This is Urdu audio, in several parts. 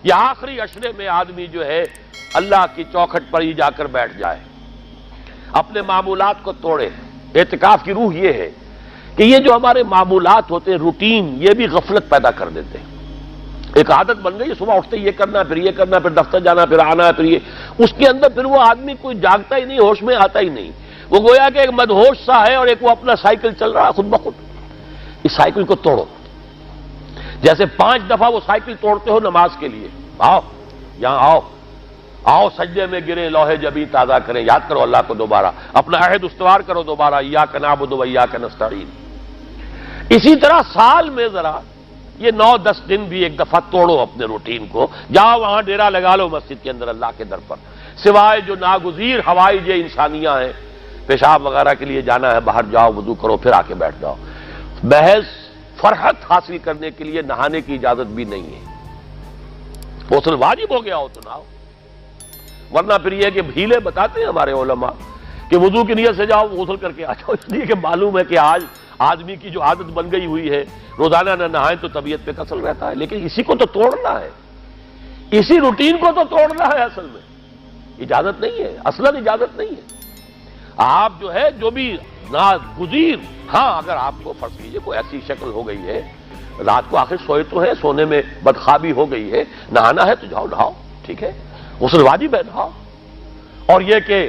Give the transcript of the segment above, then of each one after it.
یہ آخری عشرے میں آدمی جو ہے اللہ کی چوکھٹ پر ہی جا کر بیٹھ جائے، اپنے معمولات کو توڑے۔ اعتکاف کی روح یہ ہے کہ یہ جو ہمارے معمولات ہوتے ہیں، روٹین، یہ بھی غفلت پیدا کر دیتے ہیں۔ ایک عادت بن گئی، صبح اٹھتے یہ کرنا، پھر یہ کرنا، پھر دفتر جانا، پھر آنا، پھر یہ، اس کے اندر پھر وہ آدمی کوئی جاگتا ہی نہیں، ہوش میں آتا ہی نہیں۔ وہ گویا کہ ایک مدہوش سا ہے اور ایک وہ اپنا سائیکل چل رہا ہے خود بخود۔ اس سائیکل کو توڑو، جیسے 5 دفعہ وہ سائیکل توڑتے ہو نماز کے لیے۔ آؤ یہاں آؤ، آؤ سجدے میں گرے، لوح جبیں تازہ کریں، یاد کرو اللہ کو دوبارہ، اپنا عہد استوار کرو دوبارہ، ایاک نعبد و ایاک نستعین۔ اسی طرح سال میں ذرا یہ 9-10 دن بھی ایک دفعہ توڑو اپنے روٹین کو، جاؤ وہاں ڈیرا لگا لو مسجد کے اندر اللہ کے در پر، سوائے جو ناگزیر حوائج انسانیہ ہیں، پیشاب وغیرہ کے لیے جانا ہے، باہر جاؤ، وضو کرو، پھر آ کے بیٹھ جاؤ۔ محض فرحت حاصل کرنے کے لیے نہانے کی اجازت بھی نہیں ہے۔ غسل واجب ہو گیا ہو تو نہاؤ، ورنہ پھر یہ کہ ہیلے بتاتے ہیں ہمارے علماء کہ وضو کی نیت سے جاؤ، غسل کر کے آ جاؤ، اس لیے کہ معلوم ہے کہ آج آدمی کی جو عادت بن گئی ہوئی ہے، روزانہ نہ نہائیں تو طبیعت پہ کسل رہتا ہے۔ لیکن اسی کو تو توڑنا ہے، اسی روٹین کو تو توڑنا ہے۔ اصل میں اجازت نہیں ہے، اصلاً اجازت نہیں ہے۔ آپ جو ہے جو بھی ناگزیر، ہاں اگر آپ کو فرض کیجئے کوئی ایسی شکل ہو گئی ہے، رات کو آخر سوئے تو ہے، سونے میں بدخوابی ہو گئی ہے، نہانا ہے تو جاؤ نہاؤ، ٹھیک ہے، غسل واجب ہے، نہاؤ۔ اور یہ کہ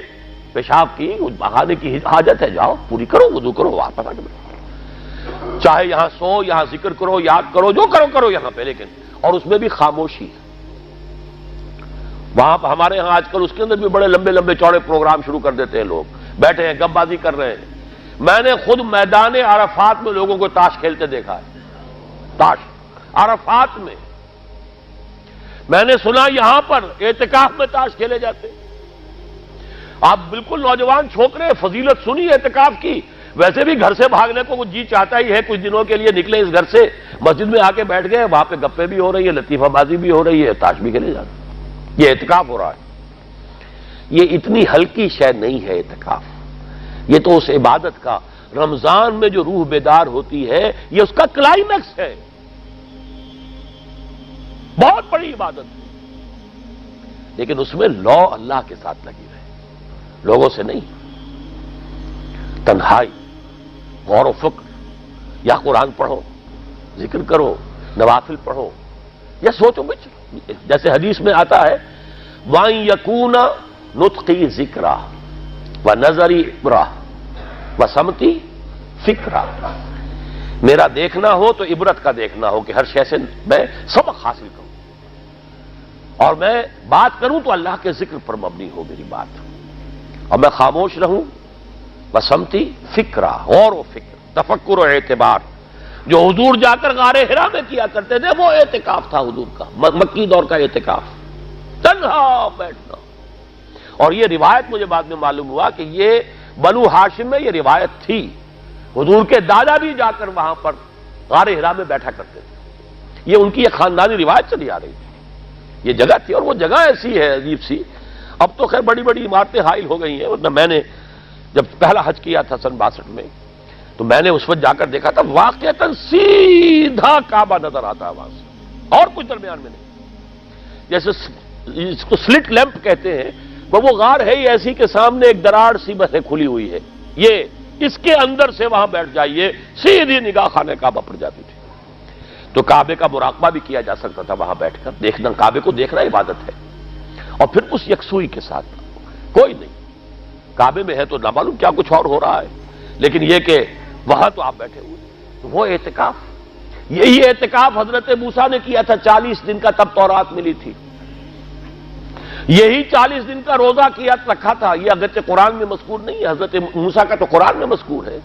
پیشاب کی بہانے کی حاجت ہے، جاؤ پوری کرو، وضو کرو، واپس آ کے بیٹھو، چاہے یہاں سو، یہاں ذکر کرو، یاد کرو، جو کرو کرو یہاں پہ، لیکن اور اس میں بھی خاموشی ہے۔ وہاں ہمارے ہاں آج کل اس کے اندر بھی بڑے لمبے لمبے چوڑے پروگرام شروع کر دیتے ہیں، لوگ بیٹھے ہیں گپ بازی کر رہے ہیں۔ میں نے خود میدان عرفات میں لوگوں کو تاش کھیلتے دیکھا ہے، تاش عرفات میں۔ میں نے سنا یہاں پر اعتکاف میں تاش کھیلے جاتے۔ آپ بالکل نوجوان چھوکرے، فضیلت سنی اعتکاف کی، ویسے بھی گھر سے بھاگنے کو جی چاہتا ہی ہے، کچھ دنوں کے لیے نکلے اس گھر سے، مسجد میں آ کے بیٹھ گئے، وہاں پہ گپے بھی ہو رہی ہے، لطیفہ بازی بھی ہو رہی ہے، تاش بھی کھیلے جاتے، یہ اعتکاف ہو رہا ہے۔ یہ اتنی ہلکی شے نہیں ہے اعتکاف، یہ تو اس عبادت کا، رمضان میں جو روح بیدار ہوتی ہے، یہ اس کا کلائمیکس ہے، بہت بڑی عبادت ہے۔ لیکن اس میں لو اللہ کے ساتھ لگی رہے، لوگوں سے نہیں، تنہائی، غور و فکر، یا قرآن پڑھو، ذکر کرو، نوافل پڑھو، یا سوچو بچ، جیسے حدیث میں آتا ہے وَأَن يَكُونَ نُطْقِي ذِكْرًا وَنَظَرِي عِبْرَةً وَسَمْتِي فِكْرًا، میرا دیکھنا ہو تو عبرت کا دیکھنا ہو کہ ہر شے سے میں سبق حاصل کروں، اور میں بات کروں تو اللہ کے ذکر پر مبنی ہو میری بات، اور میں خاموش رہوں، وَسَمْتِي فِكْرًا، غور و فکر، تفکر و اعتبار، جو حضور جا کر غار حرا میں کیا کرتے تھے، وہ اعتکاف تھا حضور کا، مکی دور کا اعتکاف، تنہا بیٹھنا۔ اور یہ روایت مجھے بعد میں معلوم ہوا کہ یہ بنو ہاشم میں یہ روایت تھی، حضور کے دادا بھی جا کر وہاں پر غار حرا میں بیٹھا کرتے تھے، یہ ان کی ایک خاندانی روایت چلی آ رہی تھی، یہ جگہ تھی، اور وہ جگہ ایسی ہے عجیب سی، اب تو خیر بڑی بڑی عمارتیں حائل ہو گئی ہیں، ورنہ میں نے جب پہلا حج کیا تھا سن 62 میں، تو میں نے اس وقت جا کر دیکھا تھا، واقعتاً سیدھا کعبہ نظر آتا ہے وہاں سے، اور کچھ درمیان میں نہیں، جیسے اس کو سلٹ لیمپ کہتے ہیں، وہ غار ہے ہی ایسی کہ سامنے ایک دراڑ سی بس کھلی ہوئی ہے، یہ اس کے اندر سے وہاں بیٹھ جائیے، سیدھی نگاہ خانہ کعبہ پڑ جاتی تھی، تو کعبے کا مراقبہ بھی کیا جا سکتا تھا وہاں بیٹھ کر، دیکھنا، کعبے کو دیکھنا عبادت ہے، اور پھر اس یکسوئی کے ساتھ، کوئی نہیں، کعبے میں ہے تو نہ معلوم کیا کچھ اور ہو رہا ہے، لیکن یہ کہ وہاں تو آپ بیٹھے ہوئے، تو وہ اعتکاف، یہی اعتکاف حضرت موسیٰ نے کیا تھا 40 دن کا، تب تورات ملی تھی، یہی 40 دن کا روزہ کیا رکھا تھا، یہ اگرچہ قرآن میں مذکور نہیں ہے، حضرت موسیٰ کا تو قرآن میں مذکور ہے،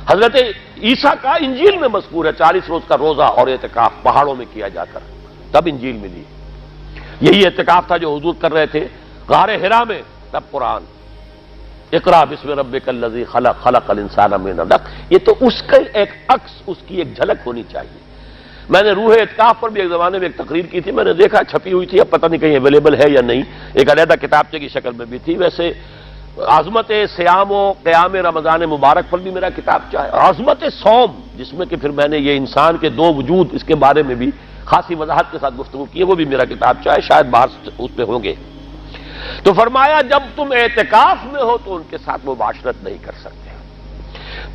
حضرت عیسیٰ کا انجیل میں مذکور ہے، 40 روز کا روزہ اور اعتکاف پہاڑوں میں کیا جا کر، تب انجیل ملی، یہی اعتکاف تھا جو حضور کر رہے تھے غار حرا میں، تب قرآن، اقرأ بسم ربک الذی خلق، خلق الانسان من علق، یہ تو اس کا ایک عکس، اس کی ایک جھلک ہونی چاہیے۔ میں نے روح اعتکاف پر بھی ایک زمانے میں ایک تقریر کی تھی، میں نے دیکھا چھپی ہوئی تھی، اب پتہ نہیں کہیں اویلیبل ہے یا نہیں، ایک علیحدہ کتابچے کی شکل میں بھی تھی، ویسے عظمت سیام و قیام رمضان مبارک پر بھی میرا کتابچہ ہے، عظمت صوم، جس میں کہ پھر میں نے یہ انسان کے 2 وجود، اس کے بارے میں بھی خاصی وضاحت کے ساتھ گفتگو کی ہے، وہ بھی میرا کتابچہ ہے، شاید باہر اس پہ ہوں گے۔ تو فرمایا جب تم اعتکاف میں ہو تو ان کے ساتھ مباشرت نہیں کر سکتے۔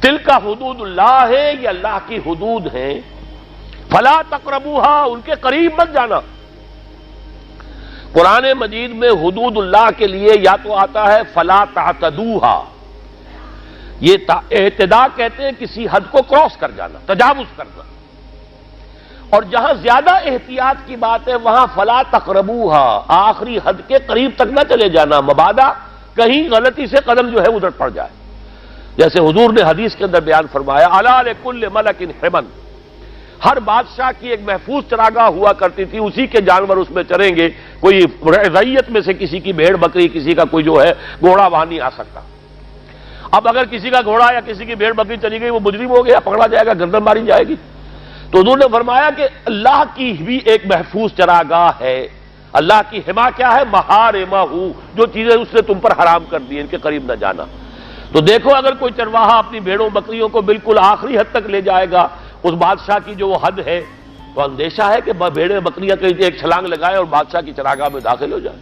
تلک حدود اللہ ہے، یہ اللہ کی حدود ہیں، فلا تقربوہا، ان کے قریب مت جانا۔ قرآن مجید میں حدود اللہ کے لیے یا تو آتا ہے فلا تعتدوہا، یہ اعتداء کہتے ہیں کسی حد کو کراس کر جانا، تجاوز کرنا، اور جہاں زیادہ احتیاط کی بات ہے وہاں فلا تقربوہا، آخری حد کے قریب تک نہ چلے جانا، مبادا کہیں غلطی سے قدم جو ہے ادھر پڑ جائے۔ جیسے حضور نے حدیث کے اندر بیان فرمایا الا لکل ملک حمن، ہر بادشاہ کی ایک محفوظ چراگاہ ہوا کرتی تھی، اسی کے جانور اس میں چریں گے، کوئی رعیت میں سے کسی کی بھیڑ بکری، کسی کا کوئی جو ہے گھوڑا وہاں نہیں آ سکتا۔ اب اگر کسی کا گھوڑا یا کسی کی بھیڑ بکری چلی گئی، وہ مجرم ہو گیا، پکڑا جائے گا، گردن ماری جائے گی۔ تو حضور نے فرمایا کہ اللہ کی بھی ایک محفوظ چراگاہ ہے، اللہ کی حما کیا ہے؟ محارمہ، جو چیزیں اس نے تم پر حرام کر دی، ان کے قریب نہ جانا۔ تو دیکھو اگر کوئی چرواہا اپنی بھیڑوں بکریوں کو بالکل آخری حد تک لے جائے گا، اس بادشاہ کی جو وہ حد ہے، تو اندیشہ ہے کہ بھیڑیں بکریاں کہیں ایک چھلانگ لگائے اور بادشاہ کی چراگاہ میں داخل ہو جائے،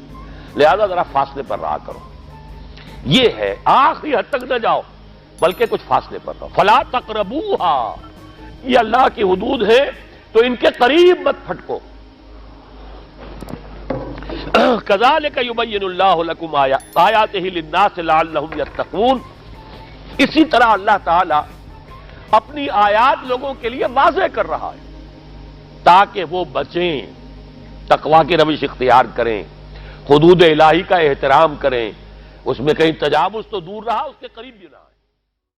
لہذا ذرا فاصلے پر رہا کرو۔ یہ ہے آخری حد تک نہ جاؤ بلکہ کچھ فاصلے پر رہو۔ فلا تقربوہا، یہ اللہ کی حدود ہے تو ان کے قریب مت پھٹکو۔ کذالک یبین اللہ لکم آیاتہ للناس لعلہم یتقون، اسی طرح اللہ تعالی اپنی آیات لوگوں کے لیے واضح کر رہا ہے تاکہ وہ بچیں، تقویٰ کی روش اختیار کریں، حدود الہی کا احترام کریں، اس میں کہیں تجاوز تو دور رہا، اس کے قریب بھی نہ آئے۔